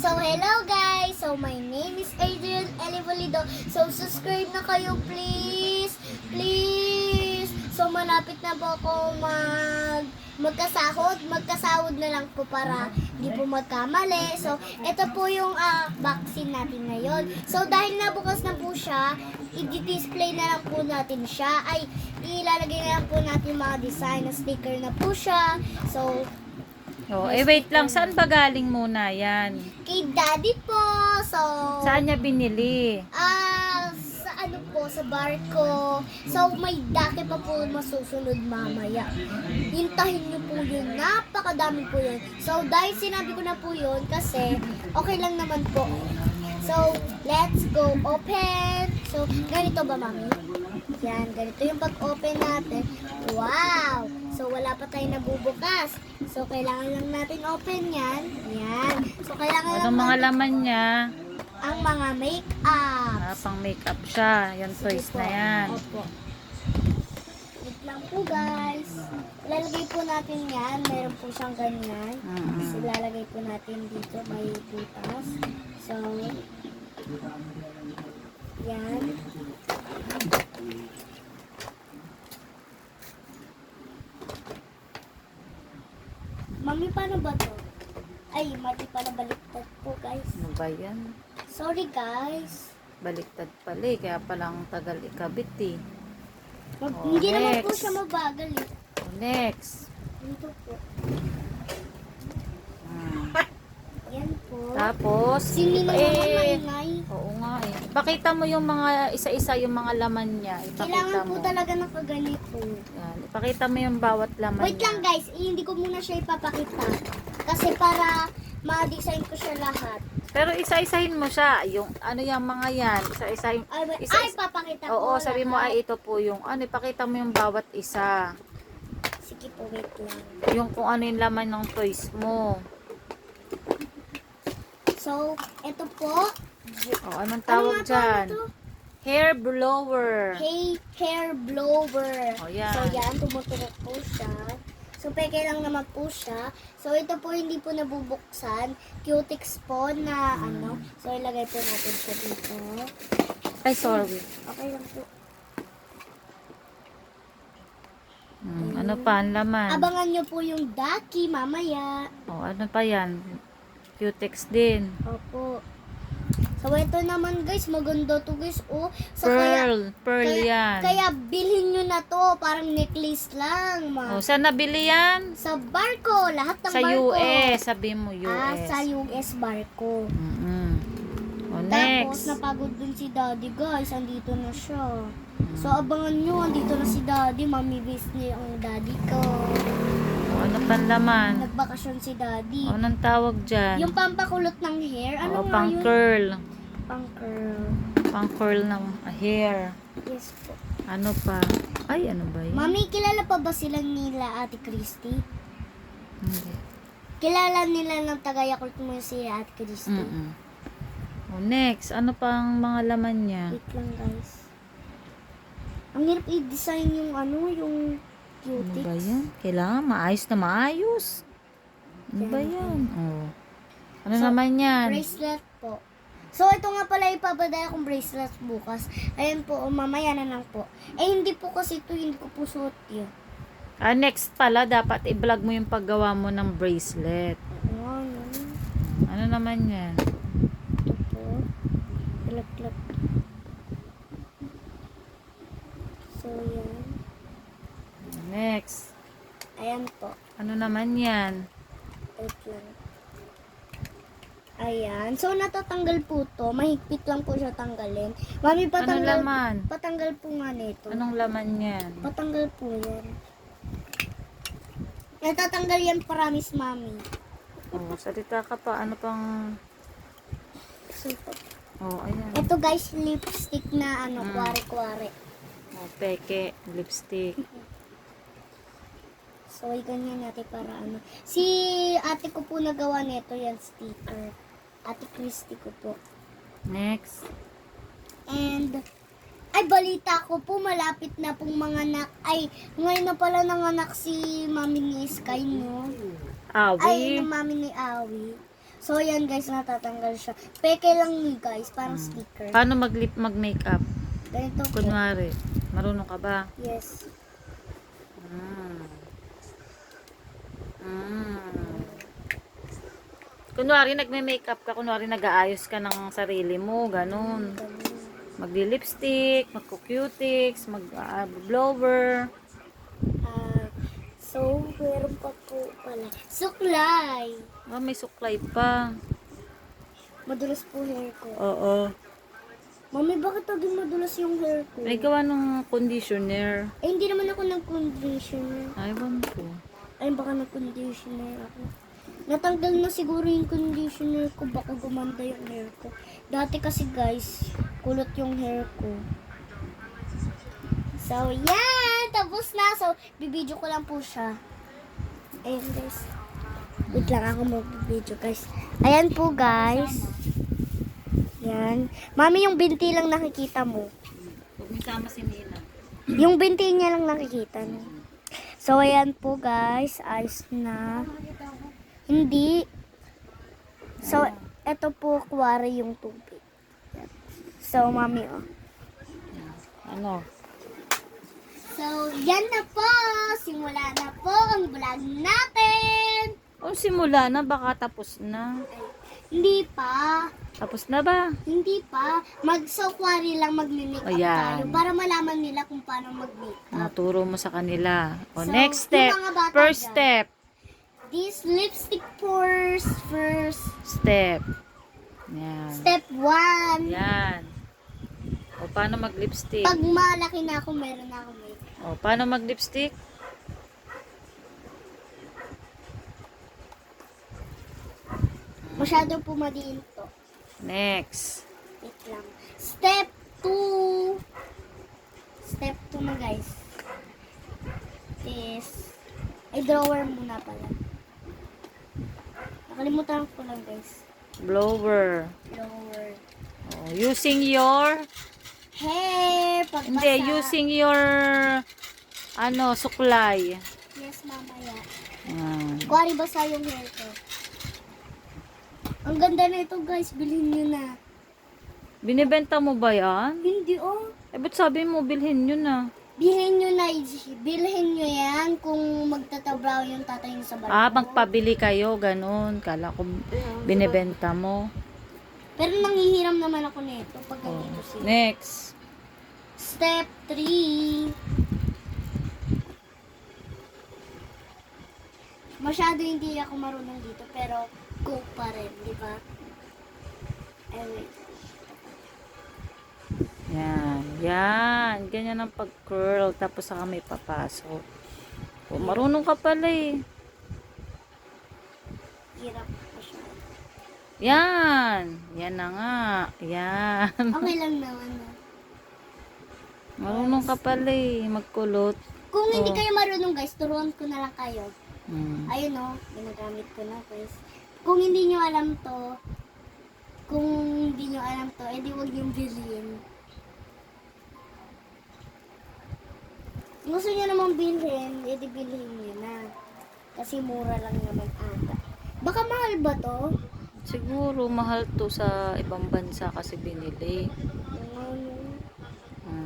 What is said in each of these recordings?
So, hello guys! So, my name is Adrian Elivolido. So, subscribe na kayo please! Please! So, malapit na po ako magkasahod na lang po para hindi po magkamali. So, ito po yung vaccine natin ngayon. So, dahil nabukas na po siya, i-display na lang po natin siya. Ay, ilalagay na lang po natin mga design na sticker na po siya. So, Oh, wait lang. Saan ba galing muna yan? kay daddy po. So, Saan niya binili? sa ano po, sa barko. So, may dake pa po masusunod mamaya. Hintahin niyo po yun. Napakadami po yun. So, dahil sinabi ko na po yun, kasi okay lang naman po. So, let's go open. So, ganito ba, mami? Yan, ganito yung pag-open natin. Wow! So, wala pa tayong nabubukas. So, kailangan lang natin open yan. Yan. So, kailangan lang Anong mga natin laman niya? ang mga make-up. Pang makeup siya. Yung toys na yan. Opo. Wait lang po, guys. Ilalagay po natin yan. Meron po siyang ganyan. So, ilalagay po natin dito. May butas. So, yan. Mami, paano ba to? Ay, mali pala, baliktad po, guys. Ano ba yan? Sorry, guys. Baliktad pala eh. Kaya palang tagal ikabit eh. Hindi naman po next. siya mabagal eh. Oh, next. Dito po. Hmm. Yan po. Tapos, Sino naman maingay? oo nga eh. Ipakita mo yung mga isa-isa yung mga laman niya. Ipakita Kailangan po mo. talaga nakaganito. Yan. Ipakita mo yung bawat laman Wait niya. lang guys, hindi ko muna siya ipapakita. Kasi para ma-design ko siya lahat. Pero isa-isahin mo siya. Yung ano yung mga yan. Isa-isahin. Ay, papakita ko. Oo, sabi mo lahat. ay ito po yung ano. Ipakita mo yung bawat isa. Sige po, wait lang. Yung kung ano yung laman ng toys mo. So, ito po. O, anong Ano tawag nga dyan? to? Hair blower. Hey, hair blower. O, yan. So, yan, tumutunog po siya. So, peke lang naman po siya. So, ito po hindi po nabubuksan. Cutex po na ano. So, ilagay po natin siya dito. Ay, sorry. Okay lang po. Ano pa ang laman? Abangan nyo po yung daki mamaya. O, ano pa yan? Cutex din. Opo. So, ito naman guys, maganda to guys. Oh, so, Pearl yan. Kaya bilhin nyo na to. Parang necklace lang. O, saan nabili yan? Sa barko. Lahat ng Sa barko. US. Sabi mo US. Sa US barko. O, Tapos, next. napagod dun si daddy guys. Andito na siya. So, abangan nyo. Andito na si daddy. Mamimiss niya ang daddy ko. O, ano pang laman? Nagbakasyon si daddy. O, anong tawag dyan? Yung pampakulot ng hair. Ano O, nga pang yun? curl. Pang curl. Pang curl ng hair. Yes po. Ano pa? Ay, ano ba yun? Mami, kilala pa ba sila nila Ate Christy? Hindi. Kilala nila ng taga-Yakult mo si Ate Christy? O, next. Ano pang mga laman niya? Wait lang guys. Ang hirap i-design yung ano, yung Ano cutex. ba yan? Kailangan maayos na maayos. Ano ba yan? Oh. Ano So, naman yan? Bracelet po. So, ito nga pala ipapadala kong bracelet bukas. Ayan po, mamaya na lang po. Eh, hindi po kasi ito, hindi ko po suot yun. Next pala, dapat i-vlog mo yung paggawa mo ng bracelet. Ano? Ano naman yan? Ito po. Klap-klap. So, yan. Next. Ayan po. Ano naman yan? Wait lang. Ayan. So, natatanggal po to. Mahigpit lang po siya tanggalin. Mami, Anong patanggal. laman? Patanggal po nga nito. Anong laman yan? Patanggal po yan. Natatanggal yan, promise, mami. Oh, salita ka pa. Ano pang... So, Oh, ayan. ito guys, lipstick na ano, kware-kware. Oh, peke. Lipstick. So, ganyan natin para ano. Si ate ko po nagawa nito yan, sticker. Ate Christy ko po. Next. And, ay, balita ko po, malapit na pong mga anak. Ay, ngayon na pala nanganak si mami ni Sky, no? Ay, Awi. yung mami ni Awi. So, yan guys, natatanggal siya. Peke lang yun guys, parang sticker. Paano mag-makeup? Ganito po. Kunwari, marunong ka ba? Yes. Mm. Mm. Kunwari, nagme-makeup ka, kunwari, nag-aayos ka ng sarili mo, ganun. Magli-lipstick, magko-cutics, mag-blower. So, meron pa po pala. Suklay! Oh, may suklay pa. Madulas po hair ko. Oo. Mami, bakit aging madulas yung hair ko? May gawa ng conditioner. Eh, hindi naman ako nag-conditioner. Ay, ewan ko. Ay, baka nag-conditioner ako. Natanggal na siguro yung conditioner ko. Baka gumanda yung hair ko. Dati kasi guys, kulot yung hair ko. So, yan! Tapos na. So, bibidyo ko lang po siya. Ayan guys. Wait lang ako mag-video guys. Ayan po guys. Yan. Mami, yung binti lang nakikita mo. Huwag mo sama si Nina. Yung binti niya lang nakikita no? So, ayan po guys. Ayos na. Hindi. So, eto po kuwari yung tubig. So, mami, oh. Ano? So, yan na po. Simula na po ang vlog natin. Oh, simula na. Baka tapos na. Hindi pa. Tapos na ba? Hindi pa. Mag-sokwari lang mag-makeup Ayan. tayo para malaman nila kung paano mag-makeup. Naturo mo sa kanila. O, So, next yung step. mga bata First dyan. step. This lipstick first. Step. Yan. Step 1. Yan. O, paano mag-lipstick? Pag malaki na ako, meron na ako makeup. O, paano mag-lipstick? Masyado po madiin to. Next. Wait lang. Step 2. Step 2 na guys. Is, ay drawer muna pala. Nakalimutan ko lang guys. Blower. Drawer. O, using your... Hair, pagbasa. Hindi, using your... Ano, suklay. Yes, mamaya. Yan. Kuwari basa yung hair ko. Ang ganda na ito guys, bilhin nyo na. Binibenta mo ba yan? Hindi oh. Eh, ba't sabi mo bilhin nyo na? Bilhin nyo na, bilhin nyo yan kung magtatabraw yung tatay nyo sa barko. Ah, magpabili kayo, ganun. Kala ko binibenta mo. Pero nanghihiram naman ako nito pag Oh. nandito sila. Next. Step 3. Masyado hindi ako marunong dito pero go pa rin, di ba? Ay, wait. Yan. Yan. Ganyan ang pag-curl. Tapos saka may papasok. O, marunong ka pala eh. Hirap masyado. Yan. Yan na nga. Yan. Okay lang naman. No? Marunong ka pala eh. Magkulot. Kung hindi Oh. kayo marunong guys, turuan ko na lang kayo. Hmm. Ayun o, ginagamit ko na guys. Kung hindi nyo alam to, edi wag yung bilhin. Gusto nyo naman bilhin, edi bilhin nyo na. Kasi mura lang naman ata. Baka mahal ba to? Siguro mahal to sa ibang bansa kasi binili.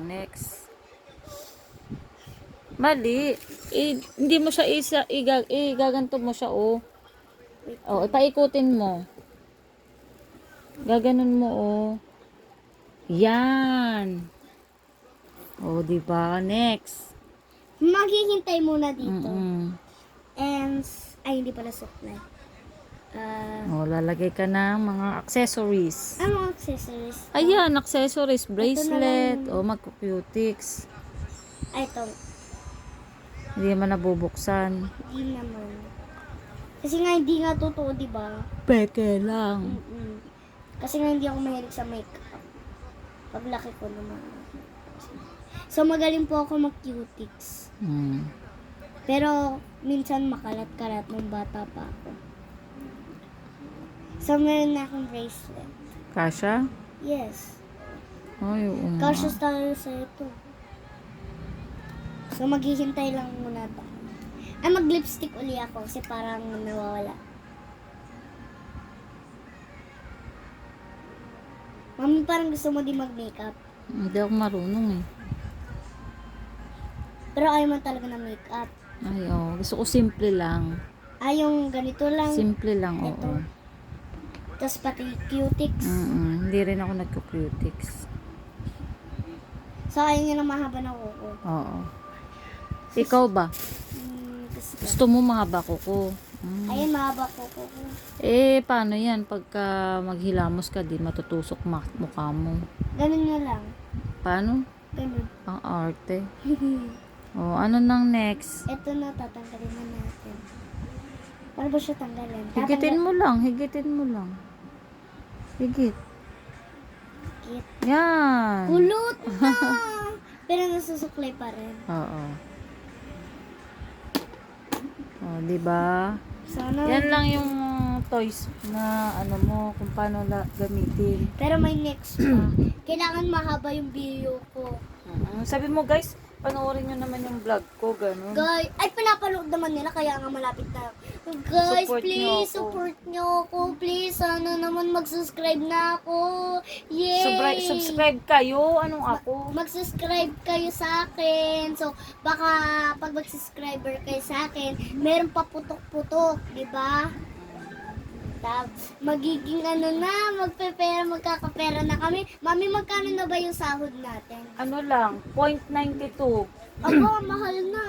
Next. Mali. Hindi mo siya igaganto mo siya, oh. Oh, ipaikutin mo. Gaganon mo, oh. Yan. Oh, di ba? Next. Maghihintay muna dito. Mm-mm. And, ay hindi pala supply. Oh, lalagay ka ng mga accessories. Ano accessories? Ayan, accessories, bracelet, lang. oh, magko-cutics. Ay, ito. Hindi man nabubuksan. Hindi naman. Kasi nga hindi nga totoo, di ba? Peke lang. Mm-mm. Kasi nga hindi ako mahilig sa makeup. Paglaki ko naman. So magaling po ako mag-cutics. Hmm. Pero minsan makalat-kalat nung bata pa ako. So meron na akong bracelet. Kasha? Yes. Ay, oo nga. Cautious tayo sa ito. So maghihintay lang muna tayo. Ay mag-lipstick uli ako kasi parang nawawala. Mami, parang gusto mo din mag-makeup. Hindi ako marunong eh. Pero ayaw mo talaga ng makeup. Ay, oh. Gusto ko simple lang. Yung ganito lang. Simple lang, Ito. oo. Tapos pati cutics. Hindi rin ako nagko-cutics. So, ayaw niya na mahaba ng kuko. Oo. Ikaw ba? Gusto. Gusto mo mahaba kuko? Ayun, mahaba kuko ko. Eh, paano yan? Pagka maghilamos ka, di matutusok mukha mo. Ganun na lang. Paano? Ganun. Ang arte. Oh, ano nang next? Ito na, tatanggalin na natin. Paano ba siya tanggalin? Higitin mo lang, higitin mo lang. Higit. Higit. Yan. Kulot na! Pero nasusuklay pa rin. Oo. Oh, di ba? Sana. Yan lang yung toys na ano mo, kung paano gamitin. Pero may next pa. Kailangan mahaba yung video ko. Sabi mo guys, panoorin nyo naman yung vlog ko, ganun. Guys, ay pinapanood naman nila kaya nga malapit na. Guys, Support please nyo ako. support nyo ako. Please, sana naman mag-subscribe na ako. Yay! Subscribe kayo, anong ako? Mag-subscribe kayo sa akin. So, baka pag mag-subscriber kayo sa akin, meron pa putok-putok, di ba? Magiging ano na, magkakapera na kami. Mami, magkano na ba yung sahod natin? Ano lang, 0.92. Aba, mahal na.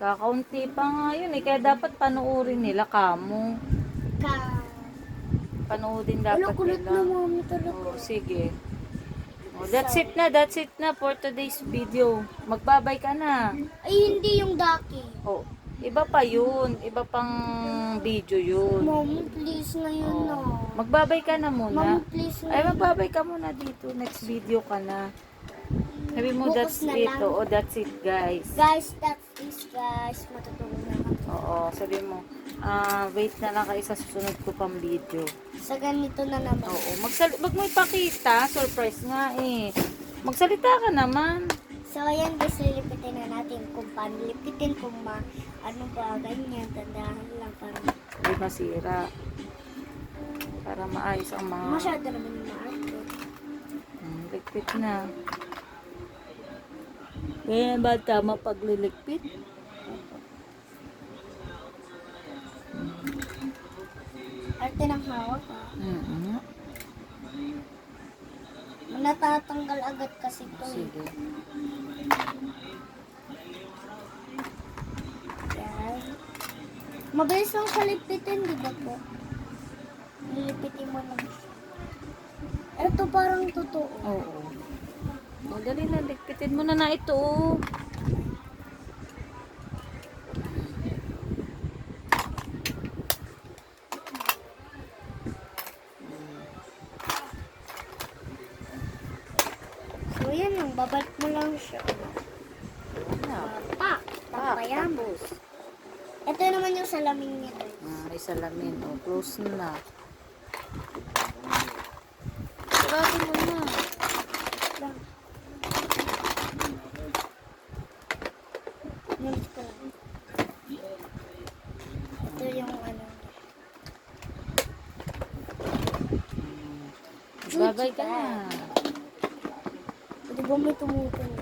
Kakaunti pa nga yun eh, kaya dapat panoorin nila kamo. Ka. Panoodin dapat Wala, kulot nila. na mami talaga. Oh, sige. Oh, that's it na for today's video. Magbabay ka na. Ay, hindi yung daki. Oh, iba pa yun. Iba pang video yun. Mami, please na yun na. Magbabay ka na muna. Mami, please na Ay, yun. magbabay ka muna dito. Next video ka na. Sabi mo, Bukas that's na it. lang. Oo, that's it, guys. Guys, that's it, guys. Matutulog na kami. Oo, sabi mo, wait na lang kayo sa susunod ko pang video. Sa ganito na naman. Oo, wag mo ipakita. Surprise nga eh. Magsalita ka naman. So, ayan guys, lilipitin na natin kung paano lipitin, kung ano ba, ganyan, tandahan lang para Hindi masira. Para maayos ang mga... masyado naman yung maarte. Ligpit na. Kaya ba tama pagliligpit? Arte ng hawak natatanggal agad kasi ito eh. Sige. Yan. Mabilis lang kalipitin, di ba po? Lilipitin mo lang siya. Ito parang totoo. Oo. Dali na, ligpitin mo na ito. So yan lang, babalik mo lang siya. Pak! Papayamos. Ito naman yung salamin niya guys. May salamin. O, close na. Sarado mo na. Lang. Nalis ko lang. Ito yung ano. Babay ka na. Di ba may tumutong?